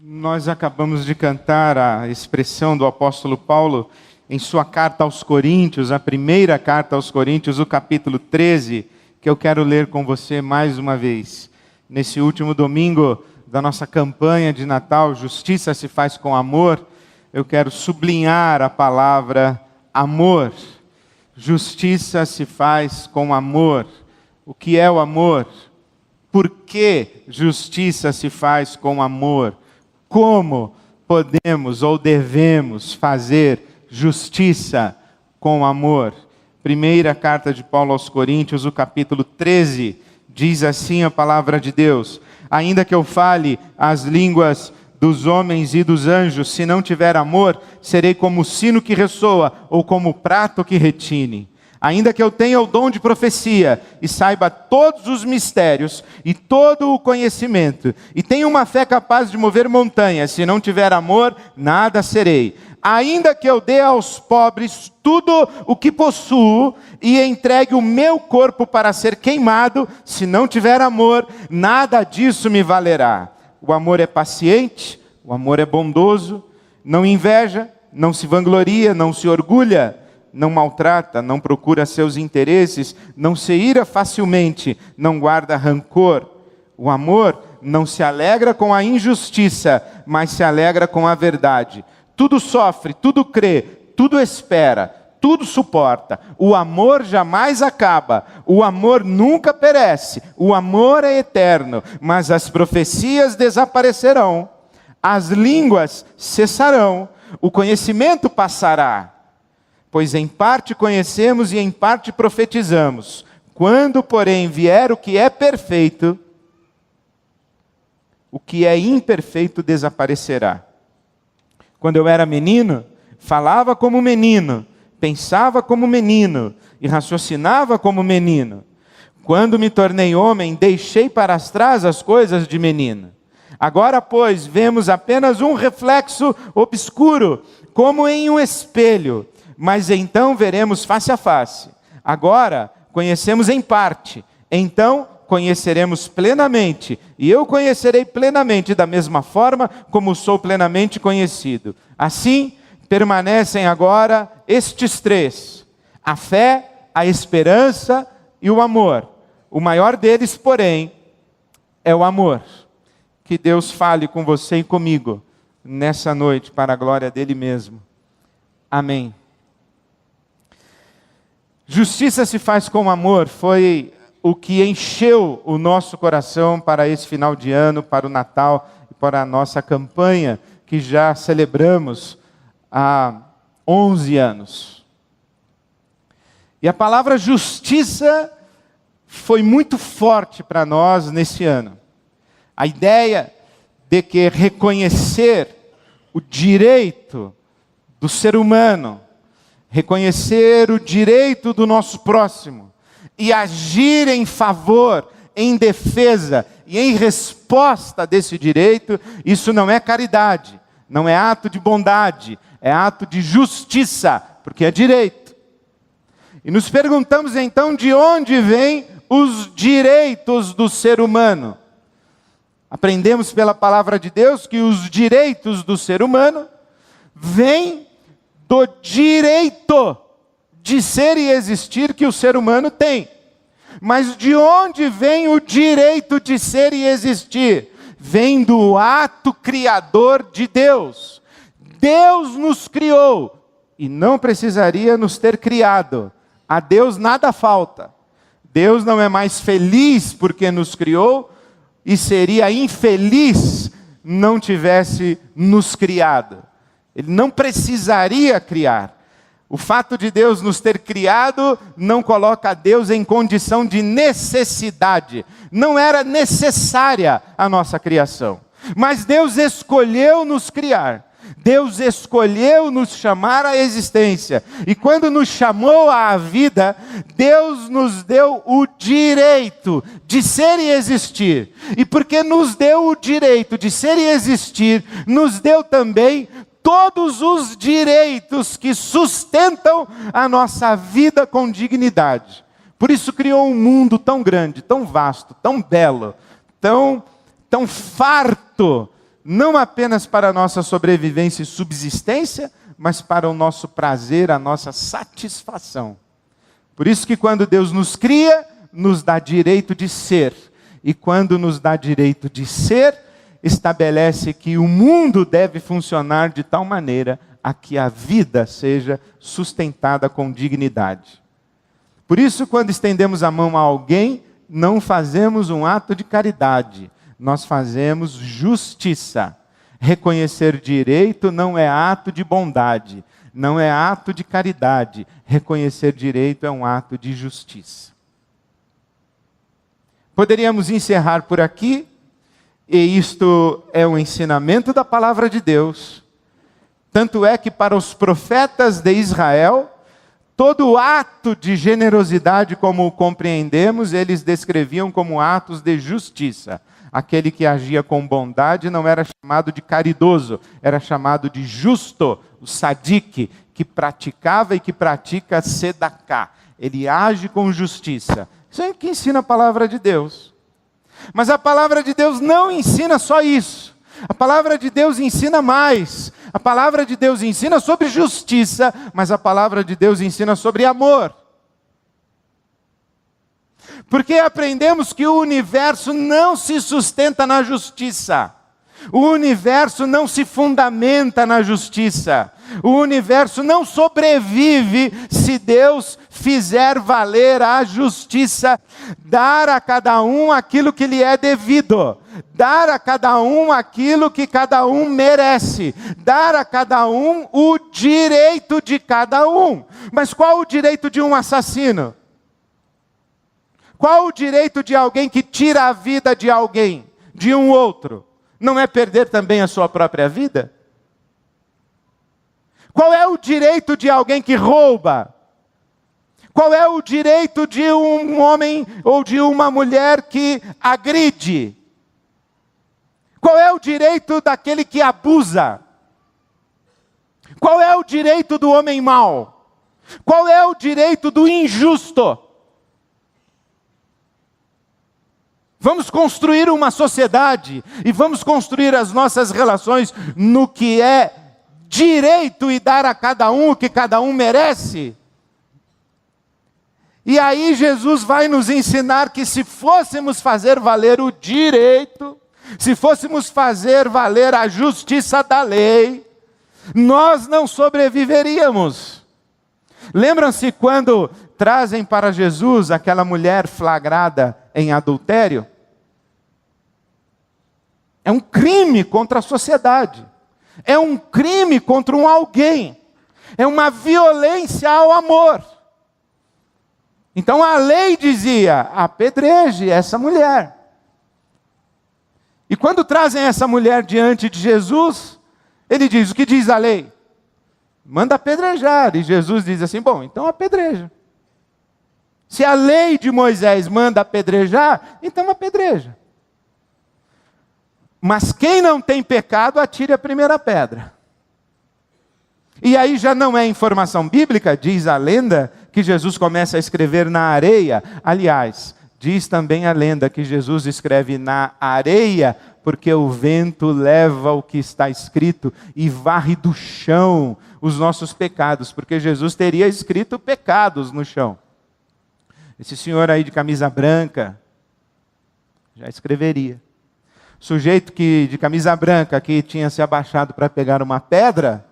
Nós acabamos de cantar a expressão do apóstolo Paulo em sua carta aos Coríntios, a primeira carta aos Coríntios, o capítulo 13, que eu quero ler com você mais uma vez. Nesse último domingo da nossa campanha de Natal, Justiça se faz com amor, eu quero sublinhar a palavra amor. Justiça se faz com amor. O que é o amor? Por que justiça se faz com amor? Como podemos ou devemos fazer justiça com amor? Primeira carta de Paulo aos Coríntios, o capítulo 13, diz assim a palavra de Deus: ainda que eu fale as línguas dos homens e dos anjos, se não tiver amor, serei como o sino que ressoa ou como o prato que retine. Ainda que eu tenha o dom de profecia e saiba todos os mistérios e todo o conhecimento, e tenha uma fé capaz de mover montanhas, se não tiver amor, nada serei. Ainda que eu dê aos pobres tudo o que possuo e entregue o meu corpo para ser queimado, se não tiver amor, nada disso me valerá. O amor é paciente, o amor é bondoso, não inveja, não se vangloria, não se orgulha, não maltrata, não procura seus interesses, não se ira facilmente, não guarda rancor. O amor não se alegra com a injustiça, mas se alegra com a verdade. Tudo sofre, tudo crê, tudo espera, tudo suporta. O amor jamais acaba, o amor nunca perece, o amor é eterno, mas as profecias desaparecerão, as línguas cessarão, o conhecimento passará. Pois em parte conhecemos e em parte profetizamos. Quando, porém, vier o que é perfeito, o que é imperfeito desaparecerá. Quando eu era menino, falava como menino, pensava como menino e raciocinava como menino. Quando me tornei homem, deixei para trás as coisas de menino. Agora, pois, vemos apenas um reflexo obscuro, como em um espelho. Mas então veremos face a face. Agora conhecemos em parte, então conheceremos plenamente. E eu conhecerei plenamente da mesma forma como sou plenamente conhecido. Assim, permanecem agora estes três: a fé, a esperança e o amor. O maior deles, porém, é o amor. Que Deus fale com você e comigo nessa noite, para a glória dele mesmo. Amém. Justiça se faz com amor foi o que encheu o nosso coração para esse final de ano, para o Natal e para a nossa campanha, que já celebramos há 11 anos. E a palavra justiça foi muito forte para nós nesse ano. A ideia de que reconhecer o direito do ser humano, reconhecer o direito do nosso próximo e agir em favor, em defesa e em resposta desse direito, isso não é caridade, não é ato de bondade, é ato de justiça, porque é direito. E nos perguntamos então de onde vêm os direitos do ser humano. Aprendemos pela palavra de Deus que os direitos do ser humano vêm do direito de ser e existir que o ser humano tem. Mas de onde vem o direito de ser e existir? Vem do ato criador de Deus. Deus nos criou e não precisaria nos ter criado. A Deus nada falta. Deus não é mais feliz porque nos criou e seria infeliz não tivesse nos criado. Ele não precisaria criar. O fato de Deus nos ter criado não coloca Deus em condição de necessidade. Não era necessária a nossa criação. Mas Deus escolheu nos criar. Deus escolheu nos chamar à existência. E quando nos chamou à vida, Deus nos deu o direito de ser e existir. E porque nos deu o direito de ser e existir, nos deu também todos os direitos que sustentam a nossa vida com dignidade. Por isso criou um mundo tão grande, tão vasto, tão belo, tão farto não apenas para a nossa sobrevivência e subsistência, mas para o nosso prazer, a nossa satisfação. Por isso que quando Deus nos cria, nos dá direito de ser. E quando nos dá direito de ser, estabelece que o mundo deve funcionar de tal maneira a que a vida seja sustentada com dignidade. Por isso, quando estendemos a mão a alguém, não fazemos um ato de caridade, nós fazemos justiça. Reconhecer direito não é ato de bondade, não é ato de caridade. Reconhecer direito é um ato de justiça. Poderíamos encerrar por aqui, e isto é um ensinamento da palavra de Deus. Tanto é que para os profetas de Israel, todo ato de generosidade, como o compreendemos, eles descreviam como atos de justiça. Aquele que agia com bondade não era chamado de caridoso, era chamado de justo, o sadique, que praticava e que pratica sedaká. Ele age com justiça. Isso é o que ensina a palavra de Deus. Mas a palavra de Deus não ensina só isso. A palavra de Deus ensina mais. A palavra de Deus ensina sobre justiça, mas a palavra de Deus ensina sobre amor. Porque aprendemos que o universo não se sustenta na justiça. O universo não se fundamenta na justiça. O universo não sobrevive se Deus fizer valer a justiça. Dar a cada um aquilo que lhe é devido. Dar a cada um aquilo que cada um merece. Dar a cada um o direito de cada um. Mas qual o direito de um assassino? Qual o direito de alguém que tira a vida de alguém, de um outro? Não é perder também a sua própria vida? Qual é o direito de alguém que rouba? Qual é o direito de um homem ou de uma mulher que agride? Qual é o direito daquele que abusa? Qual é o direito do homem mau? Qual é o direito do injusto? Vamos construir uma sociedade e vamos construir as nossas relações no que é direito e dar a cada um o que cada um merece. E aí Jesus vai nos ensinar que se fôssemos fazer valer o direito, se fôssemos fazer valer a justiça da lei, nós não sobreviveríamos. Lembram-se quando trazem para Jesus aquela mulher flagrada em adultério? É um crime contra a sociedade. É um crime contra um alguém. É uma violência ao amor. Então a lei dizia, apedreje essa mulher. E quando trazem essa mulher diante de Jesus, ele diz, o que diz a lei? Manda apedrejar. E Jesus diz assim, bom, então apedreja. Se a lei de Moisés manda apedrejar, então apedreja. Mas quem não tem pecado, atire a primeira pedra. E aí já não é informação bíblica, diz a lenda, que Jesus começa a escrever na areia. Aliás, diz também a lenda que Jesus escreve na areia, porque o vento leva o que está escrito e varre do chão os nossos pecados, porque Jesus teria escrito pecados no chão. Esse senhor aí de camisa branca já escreveria. Sujeito que de camisa branca que tinha se abaixado para pegar uma pedra,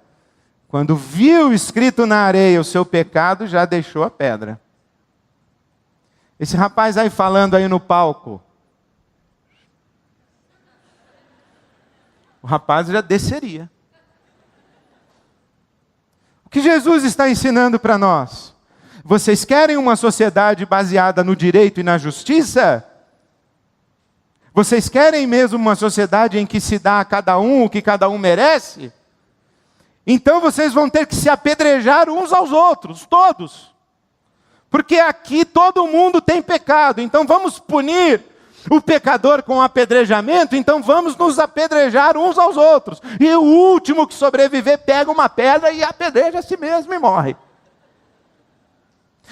quando viu escrito na areia o seu pecado, já deixou a pedra. Esse rapaz aí falando aí no palco, o rapaz já desceria. O que Jesus está ensinando para nós? Vocês querem uma sociedade baseada no direito e na justiça? Vocês querem mesmo uma sociedade em que se dá a cada um o que cada um merece? Então vocês vão ter que se apedrejar uns aos outros, todos. Porque aqui todo mundo tem pecado, então vamos punir o pecador com apedrejamento, então vamos nos apedrejar uns aos outros. E o último que sobreviver pega uma pedra e apedreja a si mesmo e morre.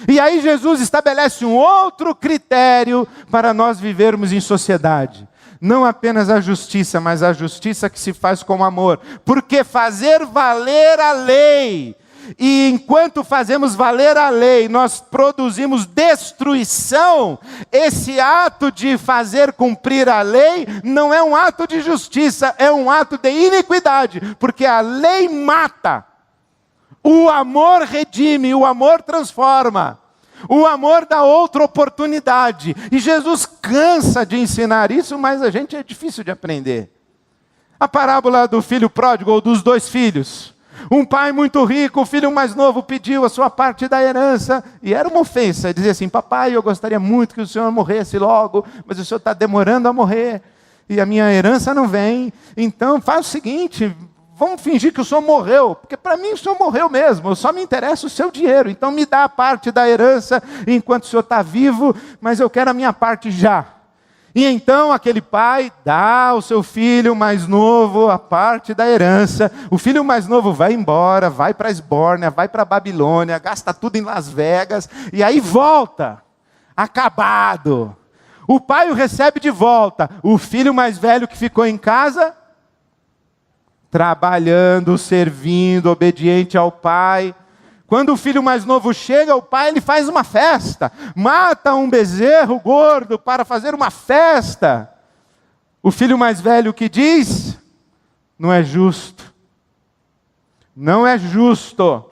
E aí Jesus estabelece um outro critério para nós vivermos em sociedade. Não apenas a justiça, mas a justiça que se faz com amor. Porque fazer valer a lei, e enquanto fazemos valer a lei, nós produzimos destruição. Esse ato de fazer cumprir a lei não é um ato de justiça, é um ato de iniquidade, porque a lei mata. O amor redime, o amor transforma. O amor dá outra oportunidade. E Jesus cansa de ensinar isso, mas a gente é difícil de aprender. A parábola do filho pródigo, ou dos 2 filhos. Um pai muito rico, o filho mais novo pediu a sua parte da herança, e era uma ofensa, dizia assim: papai, eu gostaria muito que o senhor morresse logo, mas o senhor está demorando a morrer, e a minha herança não vem, então faz o seguinte, vamos fingir que o senhor morreu, porque para mim o senhor morreu mesmo, só me interessa o seu dinheiro, então me dá a parte da herança enquanto o senhor está vivo, mas eu quero a minha parte já. E então aquele pai dá ao seu filho mais novo a parte da herança. O filho mais novo vai embora, vai para a Esbórnia, vai para a Babilônia, gasta tudo em Las Vegas, e aí volta, acabado. O pai o recebe de volta. O filho mais velho que ficou em casa, trabalhando, servindo, obediente ao pai. Quando o filho mais novo chega, o pai ele faz uma festa, mata um bezerro gordo para fazer uma festa. O filho mais velho que diz: não é justo, não é justo.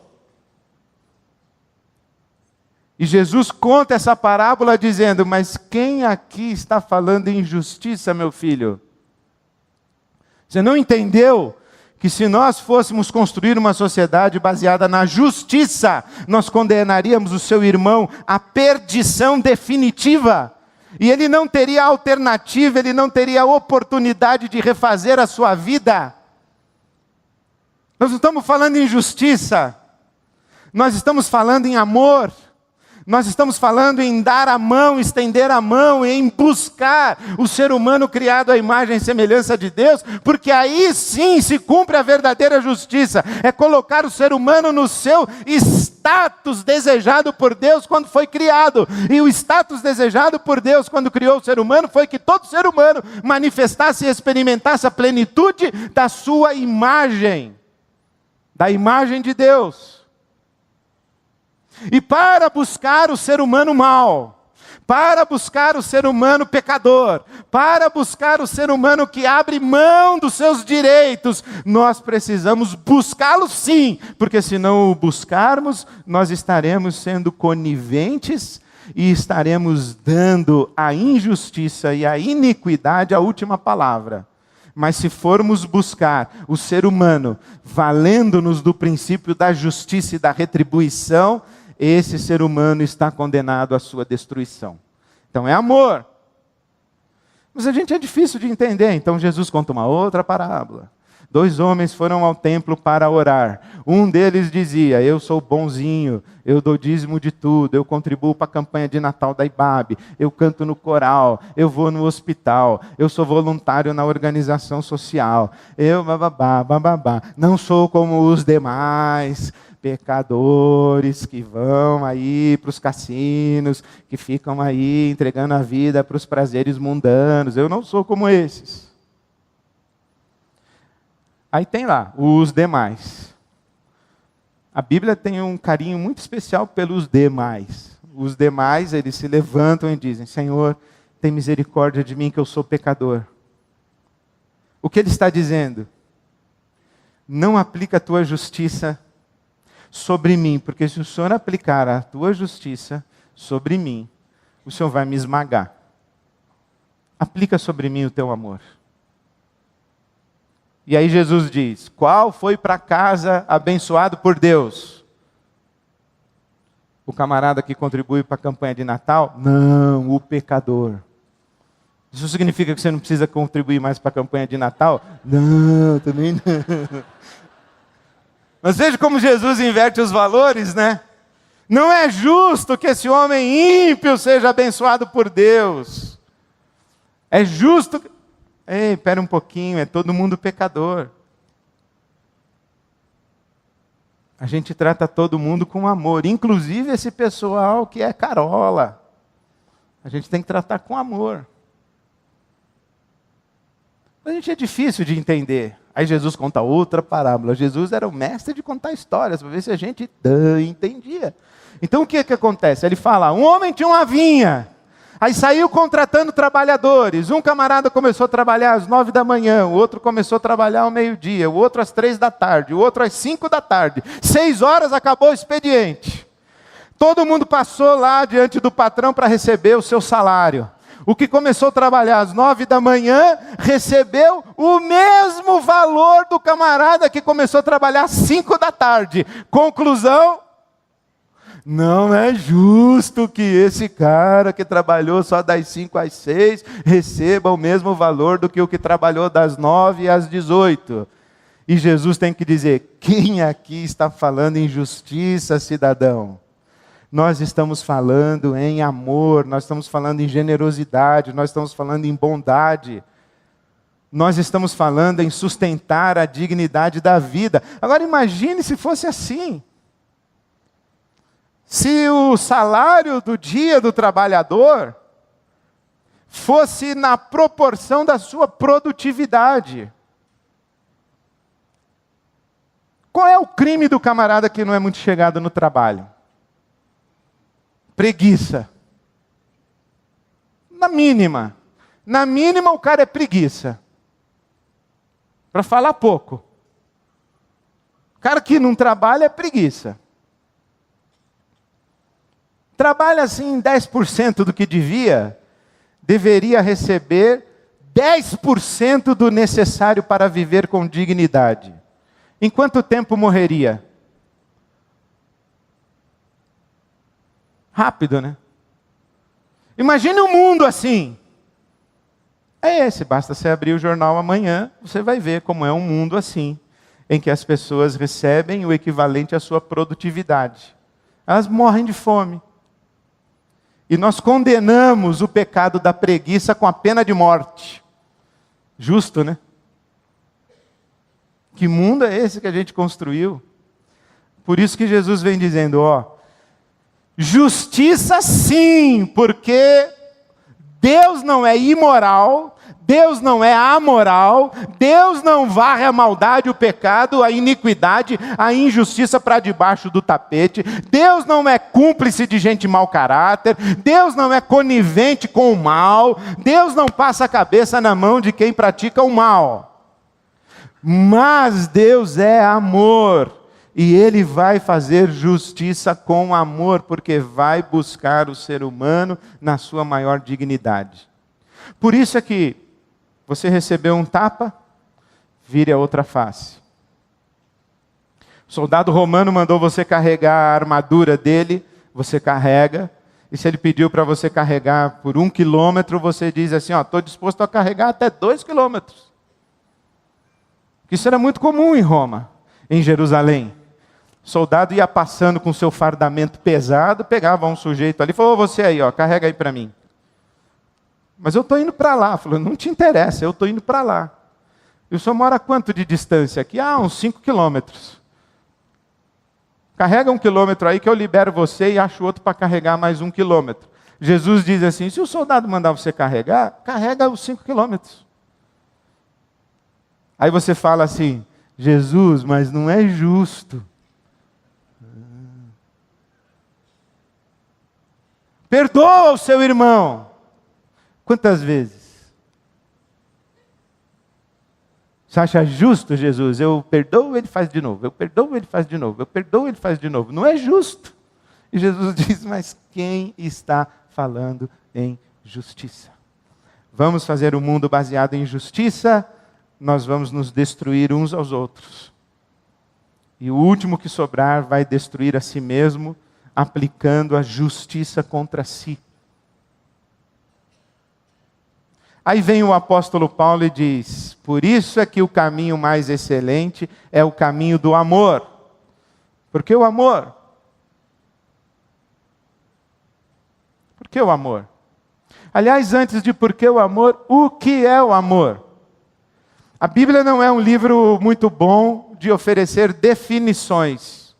E Jesus conta essa parábola dizendo: mas quem aqui está falando em justiça, meu filho? Você não entendeu que se nós fôssemos construir uma sociedade baseada na justiça, nós condenaríamos o seu irmão à perdição definitiva. E ele não teria alternativa, ele não teria oportunidade de refazer a sua vida. Nós não estamos falando em justiça, nós estamos falando em amor. Nós estamos falando em dar a mão, estender a mão, em buscar o ser humano criado à imagem e semelhança de Deus, porque aí sim se cumpre a verdadeira justiça. É colocar o ser humano no seu status desejado por Deus quando foi criado. E o status desejado por Deus quando criou o ser humano foi que todo ser humano manifestasse e experimentasse a plenitude da sua imagem, da imagem de Deus. E para buscar o ser humano mau, para buscar o ser humano pecador, para buscar o ser humano que abre mão dos seus direitos, nós precisamos buscá-lo sim, porque se não o buscarmos, nós estaremos sendo coniventes e estaremos dando à injustiça e à iniquidade a última palavra. Mas se formos buscar o ser humano, valendo-nos do princípio da justiça e da retribuição, esse ser humano está condenado à sua destruição. Então é amor. Mas a gente é difícil de entender, então Jesus conta uma outra parábola. 2 homens foram ao templo para orar. Um deles dizia: eu sou bonzinho, eu dou dízimo de tudo, eu contribuo para a campanha de Natal da IBAB, eu canto no coral, eu vou no hospital, eu sou voluntário na organização social, eu bababá, bababá, não sou como os demais pecadores que vão aí para os cassinos, que ficam aí entregando a vida para os prazeres mundanos. Eu não sou como esses. Aí tem lá, os demais. A Bíblia tem um carinho muito especial pelos demais. Os demais, eles se levantam e dizem: Senhor, tem misericórdia de mim que eu sou pecador. O que ele está dizendo? Não aplica a tua justiça sobre mim, porque se o Senhor aplicar a tua justiça sobre mim, o Senhor vai me esmagar. Aplica sobre mim o teu amor. E aí Jesus diz: qual foi para casa abençoado por Deus? O camarada que contribui para a campanha de Natal? Não, o pecador. Isso significa que você não precisa contribuir mais para a campanha de Natal? Não, também não. Mas veja como Jesus inverte os valores, né? Não é justo que esse homem ímpio seja abençoado por Deus. É justo... Ei, espera um pouquinho, é todo mundo pecador. A gente trata todo mundo com amor, inclusive esse pessoal que é carola. A gente tem que tratar com amor. A gente é difícil de entender. Aí Jesus conta outra parábola. Jesus era o mestre de contar histórias, para ver se a gente entendia. Então o que acontece? Ele fala, um homem tinha uma vinha. Aí saiu contratando trabalhadores. Um camarada começou a trabalhar às 9 da manhã, o outro começou a trabalhar ao meio-dia, o outro às 3 da tarde, o outro às 5 da tarde. 6 horas acabou o expediente. Todo mundo passou lá diante do patrão para receber o seu salário. O que começou a trabalhar às 9 da manhã, recebeu o mesmo valor do camarada que começou a trabalhar às 5 da tarde. Conclusão, não é justo que esse cara que trabalhou só das 5 às 6 receba o mesmo valor do que o que trabalhou das 9 às 18. E Jesus tem que dizer, quem aqui está falando em justiça, cidadão? Nós estamos falando em amor, nós estamos falando em generosidade, nós estamos falando em bondade. Nós estamos falando em sustentar a dignidade da vida. Agora imagine se fosse assim. Se o salário do dia do trabalhador fosse na proporção da sua produtividade. Qual é o crime do camarada que não é muito chegado no trabalho? Preguiça. Na mínima. Na mínima o cara é preguiça. Para falar pouco. O cara que não trabalha é preguiça. Trabalha assim 10% do que devia, deveria receber 10% do necessário para viver com dignidade. Em quanto tempo morreria? Rápido, né? Imagine um mundo assim. É esse, basta você abrir o jornal amanhã, você vai ver como é um mundo assim, em que as pessoas recebem o equivalente à sua produtividade. Elas morrem de fome. E nós condenamos o pecado da preguiça com a pena de morte. Justo, né? Que mundo é esse que a gente construiu? Por isso que Jesus vem dizendo, justiça sim, porque Deus não é imoral, Deus não é amoral, Deus não varre a maldade, o pecado, a iniquidade, a injustiça para debaixo do tapete. Deus não é cúmplice de gente mau caráter, Deus não é conivente com o mal, Deus não passa a cabeça na mão de quem pratica o mal. Mas Deus é amor. E Ele vai fazer justiça com amor, porque vai buscar o ser humano na sua maior dignidade. Por isso é que você recebeu um tapa, vire a outra face. O soldado romano mandou você carregar a armadura dele, você carrega. E se ele pediu para você carregar por 1 quilômetro, você diz assim, estou disposto a carregar até 2 quilômetros. Isso era muito comum em Roma, em Jerusalém. O soldado ia passando com seu fardamento pesado, pegava um sujeito ali e falou, você aí, carrega aí para mim. Mas eu estou indo para lá. Falou, não te interessa, eu estou indo para lá. E o senhor mora quanto de distância aqui? Uns 5 quilômetros. Carrega 1 quilômetro aí que eu libero você e acho outro para carregar mais 1 quilômetro. Jesus diz assim, se o soldado mandar você carregar, carrega os 5 quilômetros. Aí você fala assim, Jesus, mas não é justo. Perdoa o seu irmão. Quantas vezes? Você acha justo, Jesus? Eu perdoo, ele faz de novo. Eu perdoo, ele faz de novo. Eu perdoo, ele faz de novo. Não é justo. E Jesus diz, mas quem está falando em justiça? Vamos fazer um mundo baseado em justiça, nós vamos nos destruir uns aos outros. E o último que sobrar vai destruir a si mesmo, aplicando a justiça contra si. Aí vem o apóstolo Paulo e diz, por isso é que o caminho mais excelente é o caminho do amor. Por que o amor? Por que o amor? Aliás, antes de por que o amor, o que é o amor? A Bíblia não é um livro muito bom de oferecer definições.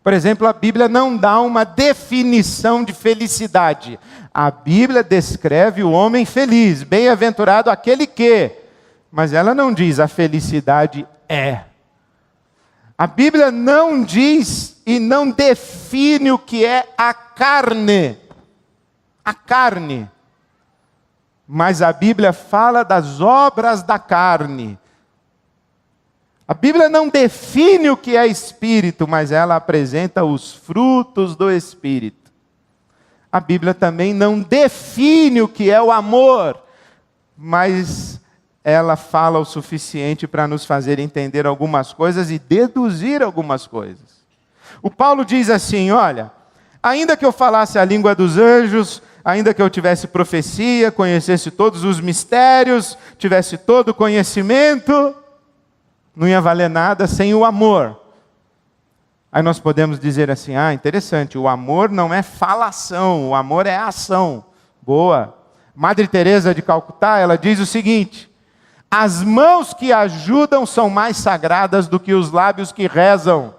Por exemplo, a Bíblia não dá uma definição de felicidade. A Bíblia descreve o homem feliz, bem-aventurado aquele que, mas ela não diz a felicidade é. A Bíblia não diz e não define o que é a carne. A carne. Mas a Bíblia fala das obras da carne. A Bíblia não define o que é espírito, mas ela apresenta os frutos do espírito. A Bíblia também não define o que é o amor, mas ela fala o suficiente para nos fazer entender algumas coisas e deduzir algumas coisas. O Paulo diz assim, olha, ainda que eu falasse a língua dos anjos, ainda que eu tivesse profecia, conhecesse todos os mistérios, tivesse todo o conhecimento, não ia valer nada sem o amor. Aí nós podemos dizer assim, interessante, o amor não é falação, o amor é ação. Boa. Madre Teresa de Calcutá, ela diz o seguinte, as mãos que ajudam são mais sagradas do que os lábios que rezam.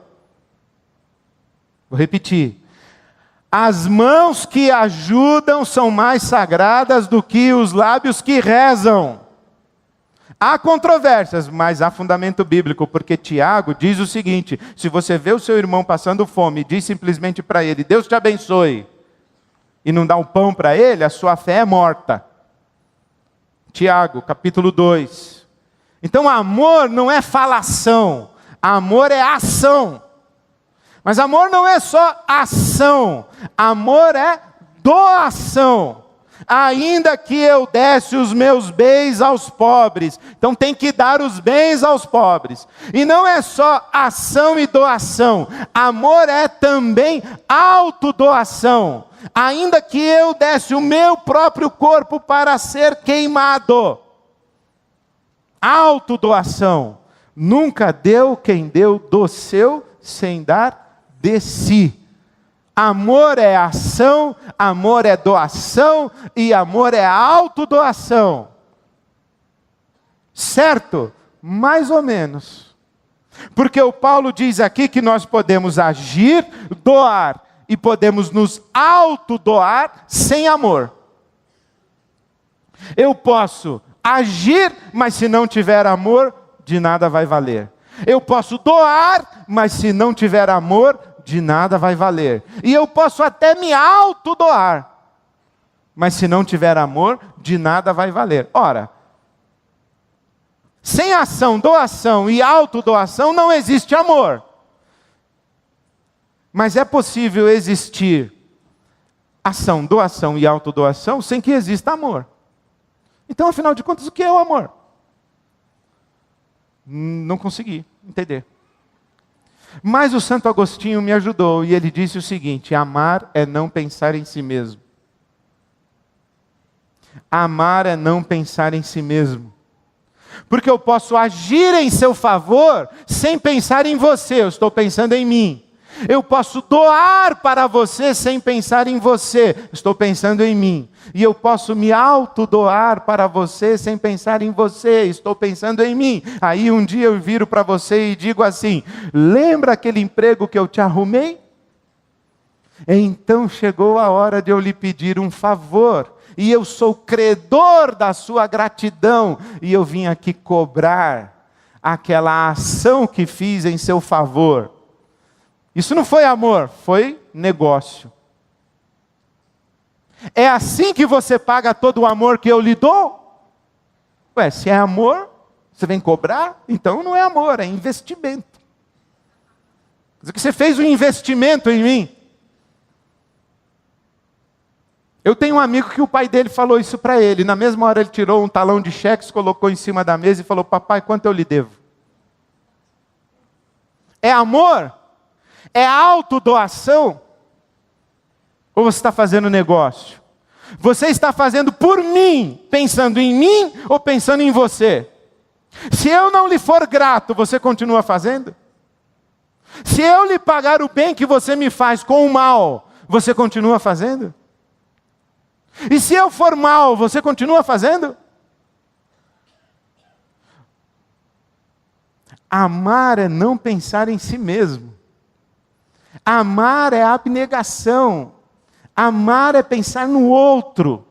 Vou repetir. As mãos que ajudam são mais sagradas do que os lábios que rezam. Há controvérsias, mas há fundamento bíblico, porque Tiago diz o seguinte, se você vê o seu irmão passando fome e diz simplesmente para ele, Deus te abençoe, e não dá um pão para ele, a sua fé é morta. Tiago, capítulo 2. Então amor não é falação, amor é ação. Mas amor não é só ação, amor é doação. Ainda que eu desse os meus bens aos pobres. Então tem que dar os bens aos pobres. E não é só ação e doação. Amor é também autodoação. Ainda que eu desse o meu próprio corpo para ser queimado. Autodoação. Nunca deu quem deu do seu sem dar de si. Amor é ação, amor é doação e amor é autodoação. Certo? Mais ou menos. Porque o Paulo diz aqui que nós podemos agir, doar e podemos nos autodoar sem amor. Eu posso agir, mas se não tiver amor, de nada vai valer. Eu posso doar, mas se não tiver amor, de nada vai valer. E eu posso até me autodoar, mas se não tiver amor, de nada vai valer. Ora, sem ação, doação e autodoação não existe amor. Mas é possível existir ação, doação e autodoação sem que exista amor. Então, afinal de contas, o que é o amor? Não consegui entender. Mas o Santo Agostinho me ajudou e ele disse o seguinte, amar é não pensar em si mesmo. Amar é não pensar em si mesmo. Porque eu posso agir em seu favor sem pensar em você, eu estou pensando em mim. Eu posso doar para você sem pensar em você, estou pensando em mim. E eu posso me autodoar para você sem pensar em você, estou pensando em mim. Aí um dia eu viro para você e digo assim, lembra aquele emprego que eu te arrumei? Então chegou a hora de eu lhe pedir um favor. E eu sou credor da sua gratidão. E eu vim aqui cobrar aquela ação que fiz em seu favor. Isso não foi amor, foi negócio. É assim que você paga todo o amor que eu lhe dou? Ué, se é amor, você vem cobrar? Então não é amor, é investimento. Quer dizer que você fez um investimento em mim. Eu tenho um amigo que o pai dele falou isso para ele. Na mesma hora ele tirou um talão de cheques, colocou em cima da mesa e falou, papai, quanto eu lhe devo? É amor? É autodoação? Ou você está fazendo negócio? Você está fazendo por mim, pensando em mim ou pensando em você? Se eu não lhe for grato, você continua fazendo? Se eu lhe pagar o bem que você me faz com o mal, você continua fazendo? E se eu for mal, você continua fazendo? Amar é não pensar em si mesmo. Amar é abnegação. Amar é pensar no outro.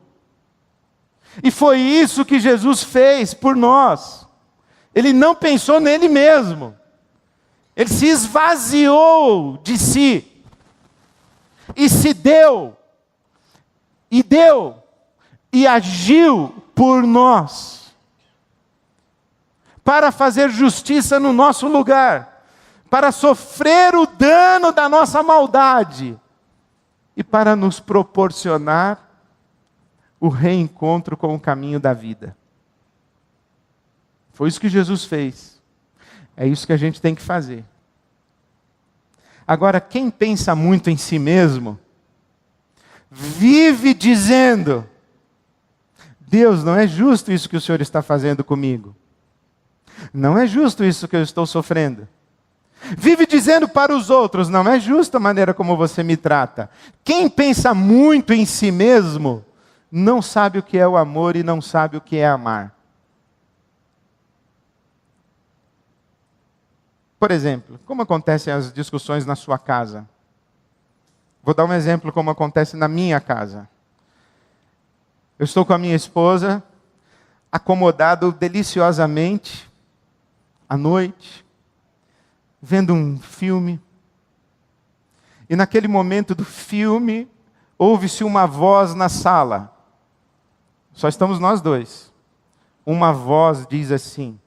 E foi isso que Jesus fez por nós. Ele não pensou nele mesmo. Ele se esvaziou de si. E se deu. E agiu por nós. Para fazer justiça no nosso lugar. Para sofrer o dano da nossa maldade. E para nos proporcionar o reencontro com o caminho da vida. Foi isso que Jesus fez. É isso que a gente tem que fazer. Agora, quem pensa muito em si mesmo, vive dizendo: Deus, não é justo isso que o Senhor está fazendo comigo. Não é justo isso que eu estou sofrendo. Vive dizendo para os outros: não é justa a maneira como você me trata. Quem pensa muito em si mesmo, não sabe o que é o amor e não sabe o que é amar. Por exemplo, como acontecem as discussões na sua casa? Vou dar um exemplo como acontece na minha casa. Eu estou com a minha esposa, acomodado deliciosamente, à noite, vendo um filme. E naquele momento do filme, ouve-se uma voz na sala. Só estamos nós dois. Uma voz diz assim: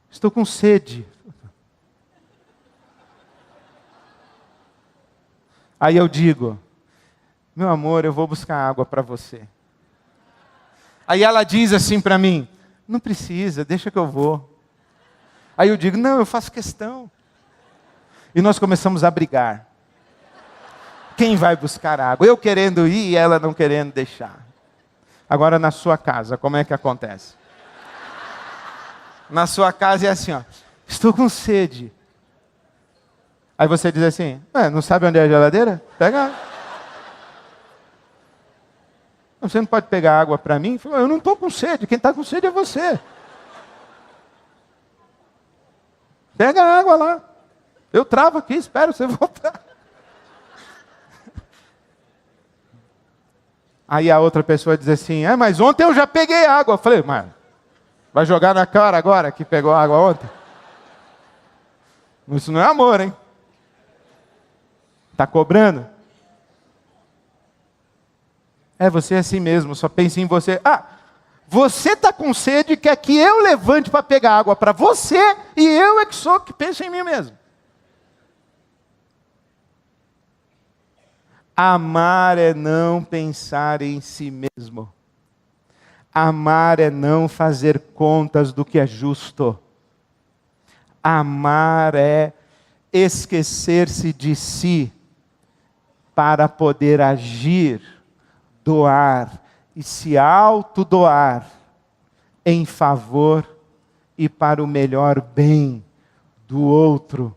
estou com sede. Aí eu digo: meu amor, eu vou buscar água para você. Aí ela diz assim para mim: não precisa, deixa que eu vou. Aí eu digo: não, eu faço questão. E nós começamos a brigar. Quem vai buscar água? Eu querendo ir e ela não querendo deixar. Agora na sua casa, como é que acontece? Na sua casa é assim, ó: estou com sede. Aí você diz assim: não sabe onde é a geladeira? Pega água. Você não pode pegar água para mim? Eu não estou com sede, quem está com sede é você. Pega a água lá. Eu travo aqui, espero você voltar. Aí a outra pessoa diz assim: mas ontem eu já peguei água. Eu falei: mas vai jogar na cara agora que pegou água ontem? Isso não é amor, hein? Está cobrando? Você é assim mesmo, só pensa em você. Você está com sede e quer que eu levante para pegar água para você, e eu é que sou que penso em mim mesmo. Amar é não pensar em si mesmo. Amar é não fazer contas do que é justo. Amar é esquecer-se de si para poder agir, doar e se autodoar em favor e para o melhor bem do outro.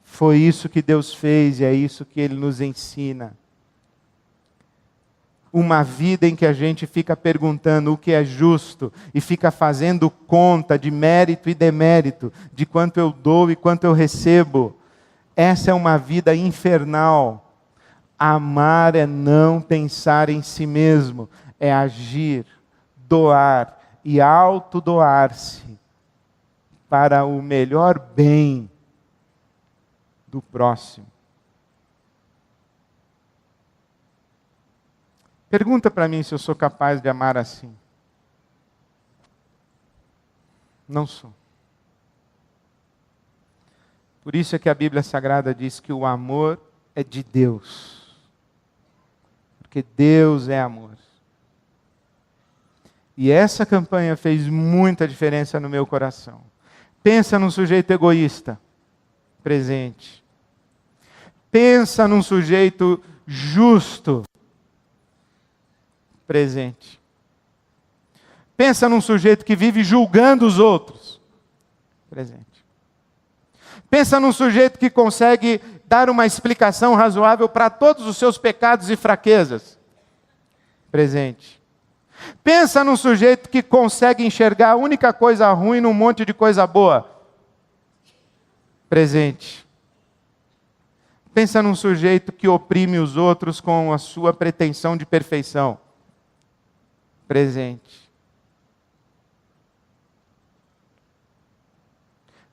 Foi isso que Deus fez e é isso que Ele nos ensina. Uma vida em que a gente fica perguntando o que é justo e fica fazendo conta de mérito e demérito, de quanto eu dou e quanto eu recebo. Essa é uma vida infernal. Amar é não pensar em si mesmo, é agir, doar e autodoar-se para o melhor bem do próximo. Pergunta para mim se eu sou capaz de amar assim. Não sou. Por isso é que a Bíblia Sagrada diz que o amor é de Deus. Porque Deus é amor. E essa campanha fez muita diferença no meu coração. Pensa num sujeito egoísta, presente. Pensa num sujeito justo, presente. Pensa num sujeito que vive julgando os outros, presente. Pensa num sujeito que consegue dar uma explicação razoável para todos os seus pecados e fraquezas, presente. Pensa num sujeito que consegue enxergar a única coisa ruim num monte de coisa boa, presente. Pensa num sujeito que oprime os outros com a sua pretensão de perfeição. Presente.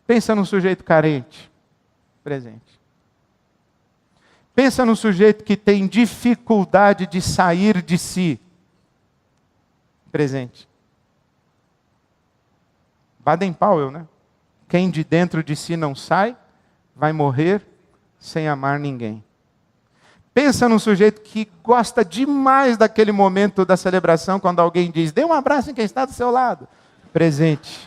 Pensa num sujeito carente. Presente. Pensa num sujeito que tem dificuldade de sair de si. Presente. Baden-Powell, né? Quem de dentro de si não sai, vai morrer sem amar ninguém. Pensa num sujeito que gosta demais daquele momento da celebração, quando alguém diz, dê um abraço em quem está do seu lado. Presente.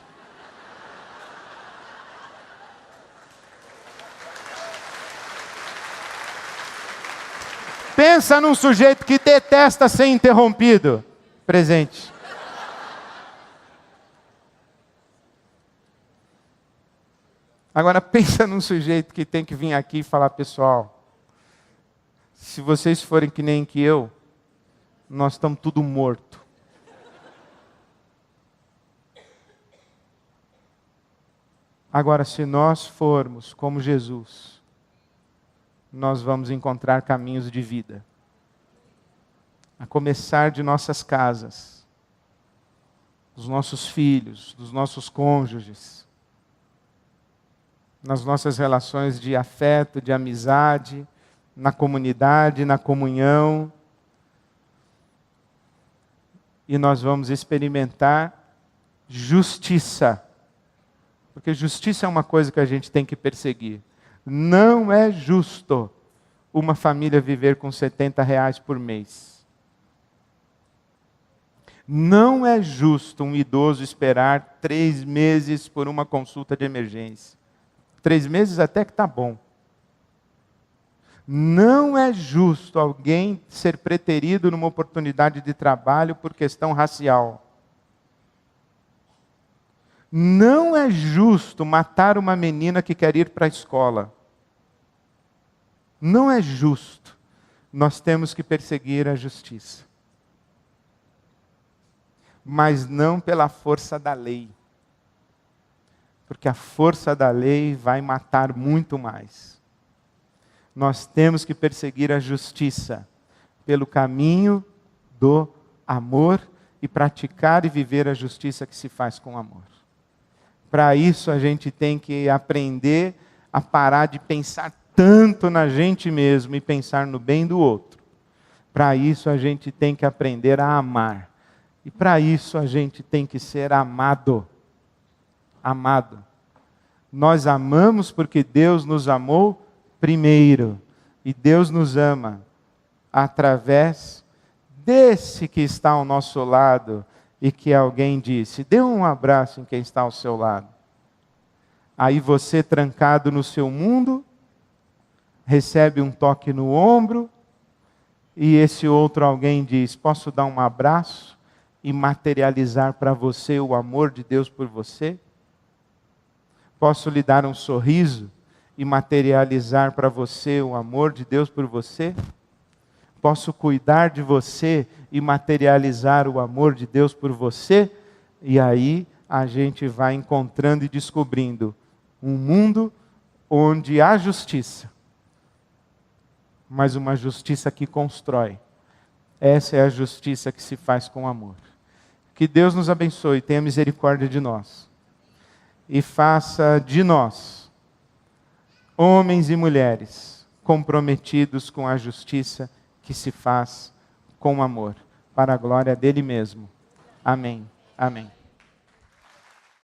Pensa num sujeito que detesta ser interrompido. Presente. Agora pensa num sujeito que tem que vir aqui e falar, pessoal, se vocês forem que nem que eu, nós estamos tudo morto. Agora, se nós formos como Jesus, nós vamos encontrar caminhos de vida. A começar de nossas casas, dos nossos filhos, dos nossos cônjuges, nas nossas relações de afeto, de amizade, na comunidade, na comunhão. E nós vamos experimentar justiça. Porque justiça é uma coisa que a gente tem que perseguir. Não é justo uma família viver com R$70 por mês. Não é justo um idoso esperar 3 meses por uma consulta de emergência. 3 meses até que está bom. Não é justo alguém ser preterido numa oportunidade de trabalho por questão racial. Não é justo matar uma menina que quer ir para a escola. Não é justo. Nós temos que perseguir a justiça. Mas não pela força da lei. Porque a força da lei vai matar muito mais. Nós temos que perseguir a justiça pelo caminho do amor e praticar e viver a justiça que se faz com amor. Para isso a gente tem que aprender a parar de pensar tanto na gente mesmo e pensar no bem do outro. Para isso a gente tem que aprender a amar. E para isso a gente tem que ser amado. Amado. Nós amamos porque Deus nos amou primeiro. E Deus nos ama através desse que está ao nosso lado e que alguém disse, dê um abraço em quem está ao seu lado. Aí você, trancado no seu mundo, recebe um toque no ombro e esse outro alguém diz, posso dar um abraço e materializar para você o amor de Deus por você? Posso lhe dar um sorriso e materializar para você o amor de Deus por você? Posso cuidar de você e materializar o amor de Deus por você? E aí a gente vai encontrando e descobrindo um mundo onde há justiça, mas uma justiça que constrói. Essa é a justiça que se faz com amor. Que Deus nos abençoe, tenha misericórdia de nós. E faça de nós, homens e mulheres, comprometidos com a justiça que se faz com amor, para a glória dele mesmo. Amém. Amém.